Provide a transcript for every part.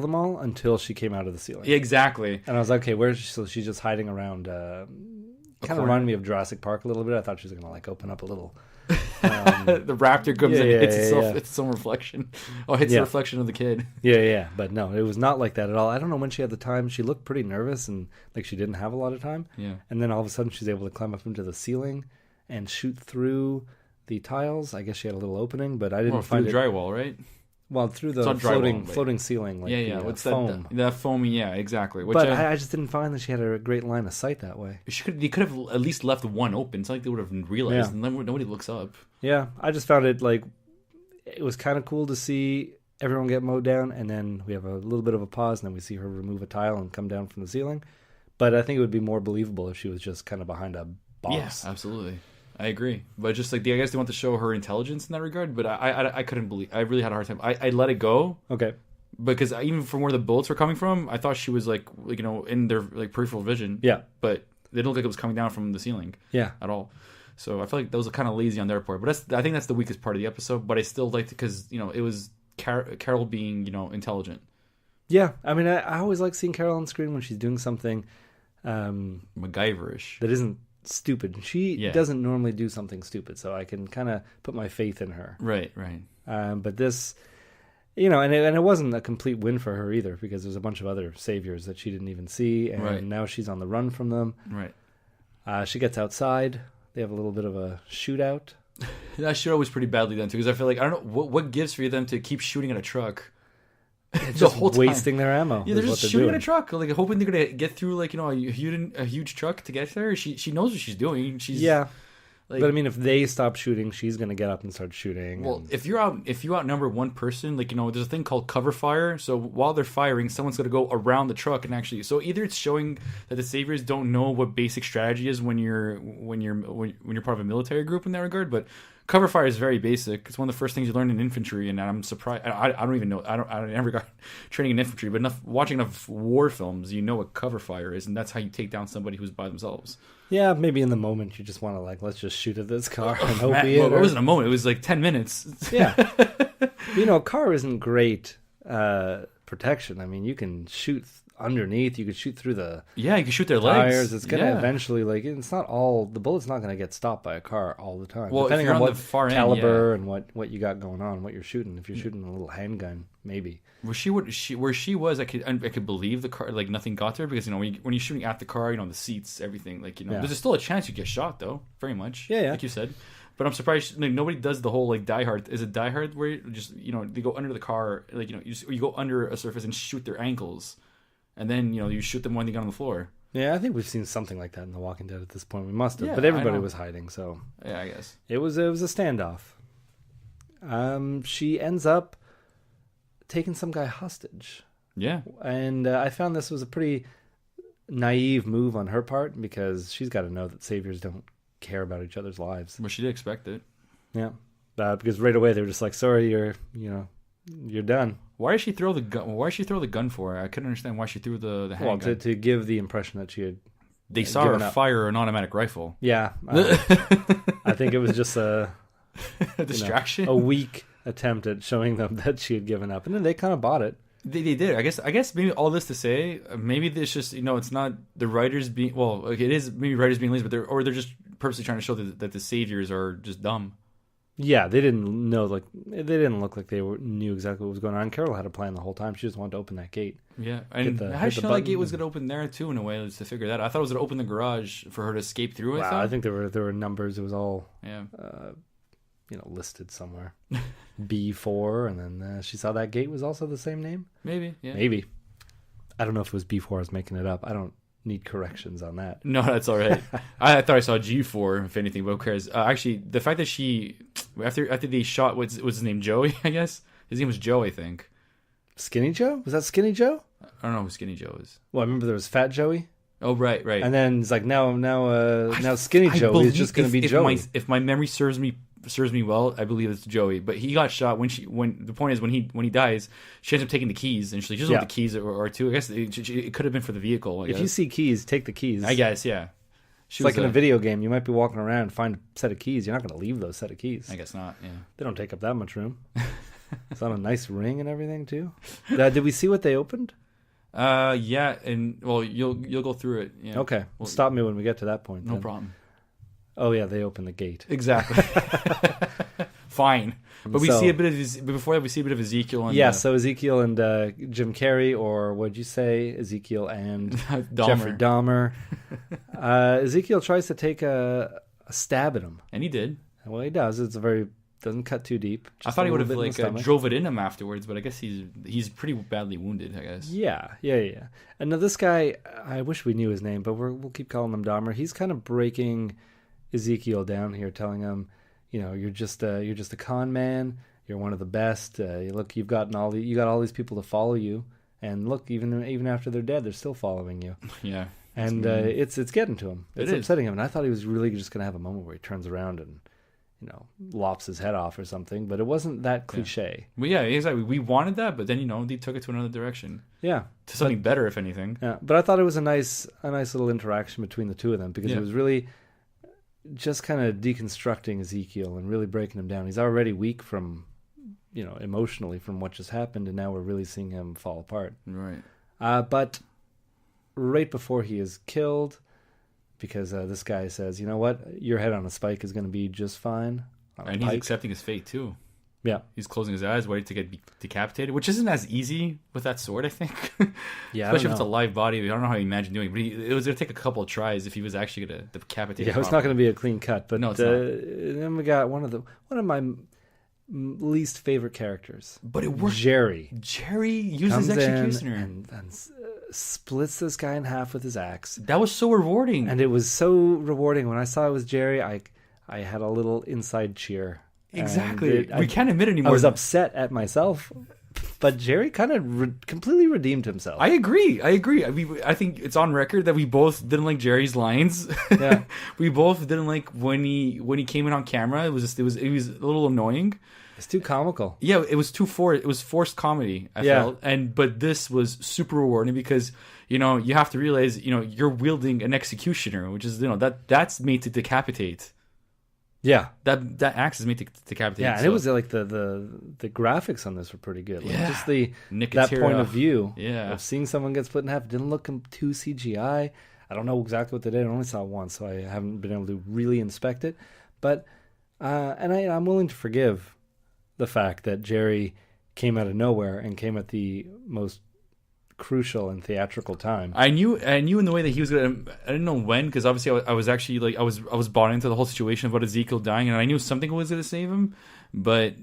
them all until she came out of the ceiling. Yeah, exactly. And I was like, okay, where's she? So she's just hiding around. Kind of reminded me of Jurassic Park a little bit. I thought she was going to like open up a little. The raptor comes in and hits itself. It's its own reflection. Oh, hits the reflection of the kid. Yeah. But no, it was not like that at all. I don't know when she had the time. She looked pretty nervous and like she didn't have a lot of time. Yeah. And then all of a sudden she's able to climb up into the ceiling and shoot through the tiles. I guess she had a little opening, but I didn't find through the drywall, right? Well, through the floating ceiling, like what's foam. That foamy, yeah, exactly. But I just didn't find that she had a great line of sight that way. They could have at least left one open. It's not like they would have realized. And then nobody looks up. Yeah, I just found it like it was kind of cool to see everyone get mowed down, and then we have a little bit of a pause, and then we see her remove a tile and come down from the ceiling. But I think it would be more believable if she was just kind of behind a box. Yeah, absolutely. I agree, but just like I guess they want to show her intelligence in that regard. But I couldn't believe. I really had a hard time. I let it go. Okay. Because even from where the bullets were coming from, I thought she was like in their like peripheral vision. Yeah. But it didn't look like it was coming down from the ceiling. Yeah. At all. So I feel like that was kind of lazy on their part. But I think that's the weakest part of the episode. But I still liked it because it was Carol being intelligent. Yeah, I mean I always like seeing Carol on screen when she's doing something MacGyverish that isn't stupid. She doesn't normally do something stupid, so I can kind of put my faith in her. Right. But this, and it wasn't a complete win for her either, because there's a bunch of other saviors that she didn't even see, and now she's on the run from them. Right. She gets outside. They have a little bit of a shootout. That shootout was pretty badly done too, because I feel like I don't know what gives for them to keep shooting at a truck. It's just wasting their ammo. Yeah, they're just shooting at a truck, like hoping they're gonna get through, like a huge truck to get there. She knows what she's doing. But I mean, if they stop shooting, she's gonna get up and start shooting. Well, if you outnumber one person, there's a thing called cover fire. So while they're firing, someone's gonna go around the truck and actually. So either it's showing that the saviors don't know what basic strategy is when you're part of a military group in that regard, but. Cover fire is very basic. It's one of the first things you learn in infantry, and I'm surprised. I don't even know. I never got training in infantry, but watching enough war films, you know what cover fire is, and that's how you take down somebody who's by themselves. Yeah, maybe in the moment you just want to let's just shoot at this car and hope it wasn't a moment. It was like 10 minutes. Yeah, a car isn't great protection. I mean, you can shoot underneath, you could shoot through you can shoot their tires. legs. It's gonna eventually it's not all the bullet's not gonna get stopped by a car all the time. Well, depending on what the far caliber and what you got going on, what you're shooting. If you're shooting a little handgun, maybe. Where she was, I could believe the car, nothing got there, because when you're shooting at the car, the seats, everything, there's still a chance you get shot though, very much. Yeah. Like you said. But I'm surprised nobody does the whole Die Hard. Is it Die Hard where you just they go under the car, you go under a surface and shoot their ankles. And then, you shoot them when they get on the floor. Yeah, I think we've seen something like that in The Walking Dead at this point. We must have. But everybody was hiding, so... Yeah, I guess. It was a standoff. She ends up taking some guy hostage. Yeah. And I found this was a pretty naive move on her part, because she's got to know that saviors don't care about each other's lives. Well, she did expect it. Yeah. Because right away they were just like, sorry, you're done. Why did she throw the gun? Why did she throw the gun for? I couldn't understand why she threw the handgun. Well, to give the impression that she had. They saw her fire an automatic rifle. Yeah, I think it was just a distraction, a weak attempt at showing them that she had given up, and then they kind of bought it. They did. I guess maybe all this to say, maybe it's just it's not the writers being it is maybe writers being lazy, but they're just purposely trying to show that the saviors are just dumb. Yeah, they didn't know, they didn't look like they knew exactly what was going on. Carol had a plan the whole time. She just wanted to open that gate. Yeah, and how did she know that gate was going to open there too? In a way, to figure that out. I thought it was going to open the garage for her to escape through. Wow, I think there were numbers. It was all listed somewhere. B4, and then she saw that gate was also the same name. Maybe. I don't know if it was B4. I was making it up. I don't need corrections on that. No, that's all right. I thought I saw G4, if anything, but who cares? Actually, the fact that she after they shot what's his name, Joey, I guess his name was Joe, I think. Skinny Joe? Was that Skinny Joe? I don't know who Skinny Joe is. Well, I remember there was Fat Joey. Oh, right. And then it's like now Skinny Joe is just going to be Joey. If my memory serves me well, I believe it's Joey. But he got shot when the point is when he dies, she ends up taking the keys, and she just want the keys or two. I guess it could have been for the vehicle. If you see keys, take the keys. I guess, yeah. It's like in a video game. You might be walking around and find a set of keys. You're not going to leave those set of keys. I guess not. Yeah, they don't take up that much room. It's on a nice ring and everything too. Did we see what they opened? Yeah, and well, you'll go through it. Yeah. Okay, Well, stop me when we get to that point. no then. problem. Oh yeah, they open the gate. Exactly. Fine, but we So- see a bit of before that. We see a bit of Ezekiel. And, Yeah, so Ezekiel and Jim Carrey, or what'd you say? Ezekiel and Dahmer. Jeffrey Dahmer. Ezekiel tries to take a stab at him. And he did. Well, he does. It's doesn't cut too deep. I Just thought a he would little have bit in the stomach. drove it in him afterwards, but I guess he's pretty badly wounded. I guess. Yeah. And now this guy, I wish we knew his name, but we'll keep calling him Dahmer. He's kind of breaking Ezekiel down here, telling him, you're just a con man. You're one of the best. Look, you got all these people to follow you, and look, even after they're dead, they're still following you. Yeah. And it's getting to him. It's It is. upsetting him. And I thought he was really just going to have a moment where he turns around and lops his head off or something. But it wasn't that cliche. Well, yeah, exactly. We wanted that, but then they took it to another direction, Yeah. to something better, if anything. Yeah, but I thought it was a nice little interaction between the two of them because it was really just kind of deconstructing Ezekiel and really breaking him down. He's already weak from, emotionally from what just happened, and now we're really seeing him fall apart. Right. But right before he is killed, because this guy says, "You know what? Your head on a spike is going to be just fine." And he's accepting his fate too. Yeah. He's closing his eyes, waiting to get decapitated, which isn't as easy with that sword, I think. Yeah, Especially if it's a live body. I don't know how you imagine doing it, but it was going to take a couple of tries if he was actually going to decapitate. Yeah, it's not going to be a clean cut. But No, it's not. Then we got one of my least favorite characters. But it worked. Jerry Jerry uses comes in executioner. and splits this guy in half with his axe. That was so rewarding. And it was so rewarding. When I saw it was Jerry, I had a little inside cheer. Exactly. And we can't admit anymore. I was upset at myself, but Jerry kind of completely redeemed himself. I agree. I think it's on record that we both didn't like Jerry's lines. Yeah. We both didn't like when he came in on camera. It was a little annoying. It's too comical. Yeah, it was it was forced comedy, I felt. But this was super rewarding because you have to realize you're wielding an executioner, which is that's made to decapitate. Yeah, that axe is made to decapitate. yeah, and it was like the graphics on this were pretty good. Like, Yeah. just Nicotera. that point of view Yeah. of seeing someone get split in half didn't look too CGI. I don't know exactly what they did. I only saw it once, so I haven't been able to really inspect it. But I'm willing to forgive the fact that Jerry came out of nowhere and came at the most crucial and theatrical time. I knew in the way that he was gonna. I didn't know when, because obviously I was actually like I was bought into the whole situation about Ezekiel dying, and I knew something was gonna save him. But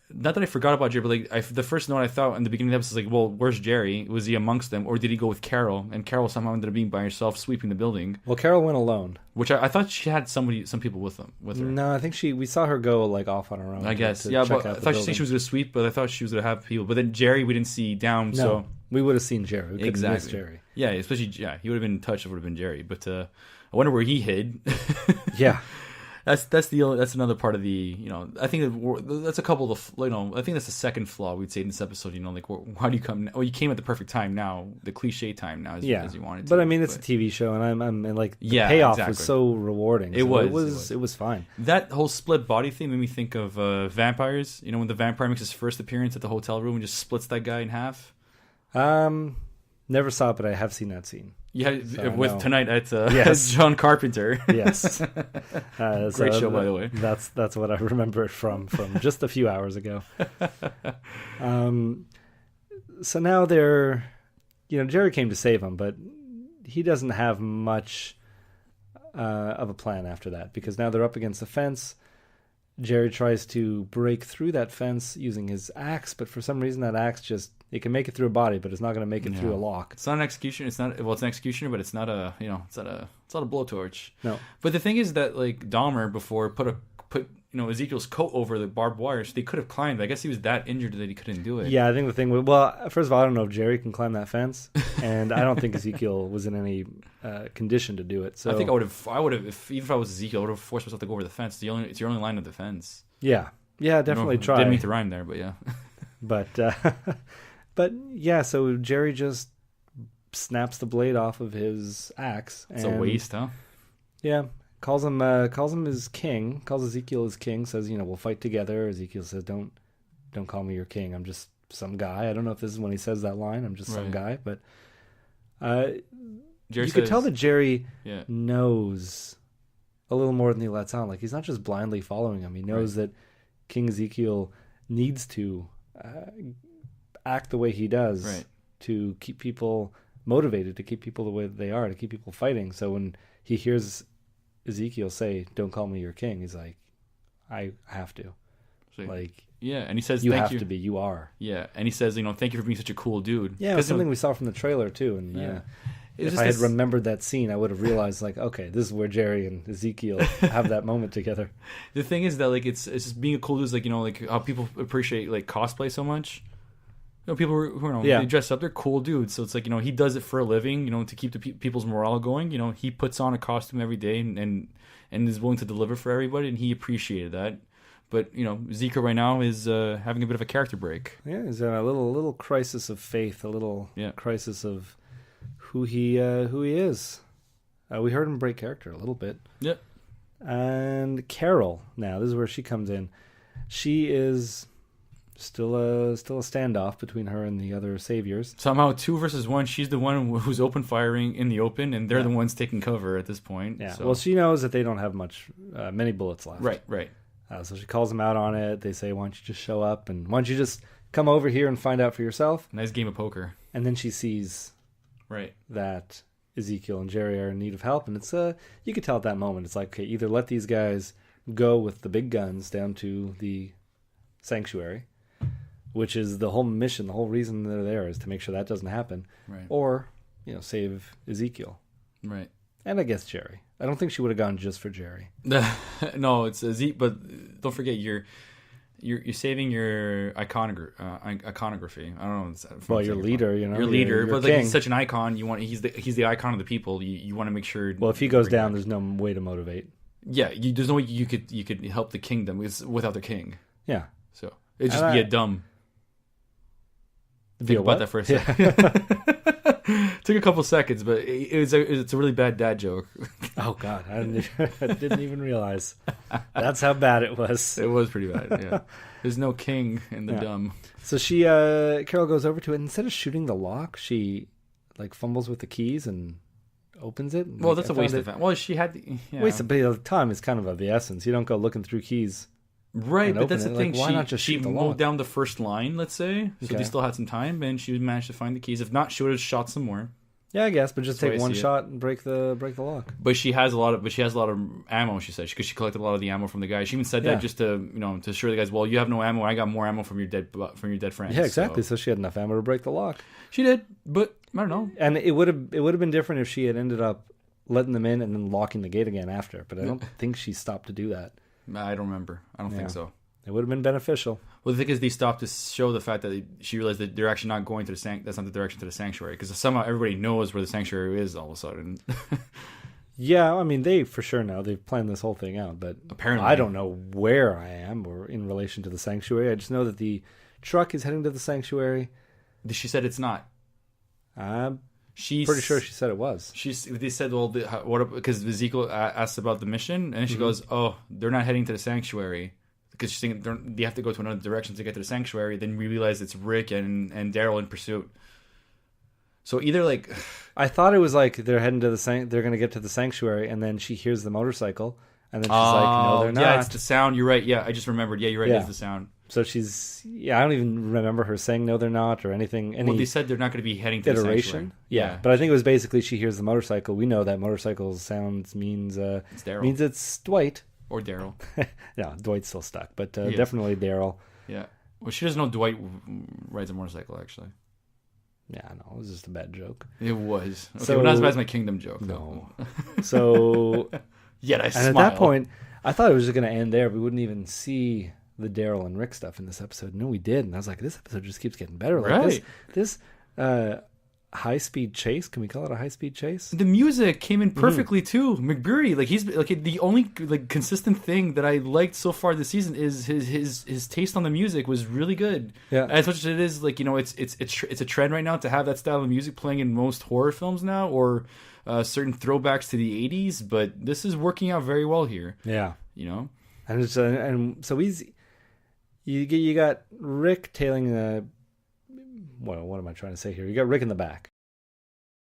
not that I forgot about Jerry, but the first note I thought in the beginning of the episode was like, well, where's Jerry? Was he amongst them, or did he go with Carol? And Carol somehow ended up being by herself, sweeping the building. Well, Carol went alone. Which I thought she had some people with her. No, I think we saw her go like off on her own. I guess, to yeah. check But I out the thought building. she was gonna sweep, but I thought she was gonna have people. But then Jerry, we didn't see down, No, so we would have seen Jerry. We couldn't miss exactly. Jerry. Yeah, especially he would have been in touch. It would have been Jerry, but I wonder where he hid. Yeah. That's another part of the I think that's a couple of I think that's the second flaw we'd say in this episode. Like, why do you come? Well, you came at the perfect time now, the cliche time now, as you wanted to. But I mean, it's a TV show, and I'm like the payoff was so rewarding. It was fine. That whole split body thing made me think of vampires. When the vampire makes his first appearance at the hotel room and just splits that guy in half. Never saw it, but I have seen that scene. Yeah, So with Tonight at Yes. John Carpenter. Yes, Great show, by the way. That's what I remember it from just a few hours ago. So now they're, Jerry came to save him, but he doesn't have much of a plan after that, because now they're up against the fence. Jerry tries to break through that fence using his axe, but for some reason that axe it can make it through a body, but it's not going to make it through a lock. It's not an executioner. It's an executioner, but it's not a it's not a blowtorch. No. But the thing is that like Dahmer before put Ezekiel's coat over the barbed wire, so they could have climbed. I guess he was that injured that he couldn't do it. Yeah, I think the thing first of all, I don't know if Jerry can climb that fence, and I don't think Ezekiel was in any condition to do it. So I think I would have, even if I was Ezekiel, I would have forced myself to go over the fence. It's your only line of defense. Yeah, definitely try. Didn't mean to rhyme there, but yeah. But yeah, so Jerry just snaps the blade off of his axe. It's a waste, huh? Yeah, calls him his king. Calls Ezekiel his king. Says, we'll fight together. Ezekiel says, don't don't call me your king. I'm just some guy. I don't know if this is when he says that line. I'm just some guy, but you could tell that Jerry knows a little more than he lets on. Like, he's not just blindly following him. He knows that King Ezekiel needs to act the way he does to keep people motivated, to keep people the way that they are, to keep people fighting. So when he hears Ezekiel say, don't call me your king, he's like, I have to. So, like, and he says, you thank have to be, you are. Yeah, and he says, thank you for being such a cool dude. Yeah, it was something we saw from the trailer too. And if I had remembered that scene, I would have realized, like, okay, this is where Jerry and Ezekiel have that moment together. The thing is that, like, it's just being a cool dude is, like, like how people appreciate, like, cosplay so much. People who they dress up, they're cool dudes. So it's like, he does it for a living, to keep the people's morale going. He puts on a costume every day and is willing to deliver for everybody, and he appreciated that. But, Ezekiel right now is having a bit of a character break. Yeah, he's in a little crisis of faith, a little crisis of who he is. We heard him break character a little bit. Yeah. And Carol, now, this is where she comes in. She is still a standoff between her and the other saviors. Somehow 2 versus 1, she's the one who's open firing in the open, and they're the ones taking cover at this point. Yeah. So. Well, she knows that they don't have many bullets left. Right. So she calls them out on it. They say, why don't you just show up, and why don't you just come over here and find out for yourself? Nice game of poker. And then she sees that Ezekiel and Jerry are in need of help, and it's you could tell at that moment, it's like, okay, either let these guys go with the big guns down to the sanctuary, which is the whole mission, the whole reason they're there is to make sure that doesn't happen, or save Ezekiel, and I guess Jerry. I don't think she would have gone just for Jerry. No, it's Ezekiel, but don't forget you're saving your iconography. I don't know. Well, your leader, your leader, but like, he's such an icon. He's the icon of the people. You want to make sure. Well, if he goes down, there's no way to motivate. Yeah, there's no way you could help the kingdom without the king. Yeah, so it'd just be a dumb. Think about that for a second. Yeah. Took a couple seconds, but it's a really bad dad joke. Oh God, I didn't even realize. That's how bad it was. It was pretty bad. Yeah, there's no king in the dumb. So she, Carol goes over to it. And instead of shooting the lock, she like fumbles with the keys and opens it. Well, that's a waste of time. Well, she had waste of time is kind of the essence. You don't go looking through keys. Right, but that's the thing. Like, why not just she shoot the mowed lock? down the first line, let's say, so they still had some time, and she managed to find the keys. If not, she would have shot some more. Yeah, I guess, but just take one shot and break the lock. But she has a lot of ammo. She said because she collected a lot of the ammo from the guy. She even said that just to to assure the guys, well, you have no ammo. I got more ammo from your dead friends. Yeah, exactly. So she had enough ammo to break the lock. She did, but I don't know. And it would have been different if she had ended up letting them in and then locking the gate again after. But I don't think she stopped to do that. I don't remember. I don't think so. It would have been beneficial. Well, the thing is, they stopped to show the fact that she realized that they're actually not going to that's not the direction to the sanctuary, because somehow everybody knows where the sanctuary is all of a sudden. Yeah, I mean, they for sure know. They've planned this whole thing out, but apparently I don't know where I am or in relation to the sanctuary. I just know that the truck is heading to the sanctuary. She said it's not. She's pretty sure she said it was. They said, well, because Ezekiel asked about the mission, and she goes, oh, they're not heading to the sanctuary. Because she's thinking they have to go to another direction to get to the sanctuary. Then we realize it's Rick and Daryl in pursuit. So either like, I thought it was like they're heading to they're going to get to the sanctuary, and then she hears the motorcycle, and then she's like, no, they're not. Yeah, it's the sound. You're right. Yeah, I just remembered. Yeah, you're right. It's the sound. So I don't even remember her saying no, they're not, or anything. Well, they said they're not going to be heading to the sanctuary. Yeah, but I think it was basically she hears the motorcycle. We know that motorcycle sounds means it's Daryl. Means it's Dwight. Or Daryl. No, Dwight's still stuck, but definitely Daryl. Yeah. Well, she doesn't know Dwight rides a motorcycle, actually. Yeah, no, it was just a bad joke. It was. Okay, so, not as bad as my Kingdom joke, though. No. So... Yet I smile. And at that point, I thought it was just going to end there. We wouldn't even see the Daryl and Rick stuff in this episode. No, we did. And I was like, this episode just keeps getting better. Like right. This high-speed chase, can we call it a high-speed chase? The music came in perfectly too. McBurry, like he's like the only like consistent thing that I liked so far this season is his taste on the music was really good. Yeah, as much as it is like it's a trend right now to have that style of music playing in most horror films now, or certain throwbacks to the 80s. But this is working out very well here. Yeah, you know, and so You got Rick tailing the. Well, what am I trying to say here? You got Rick in the back.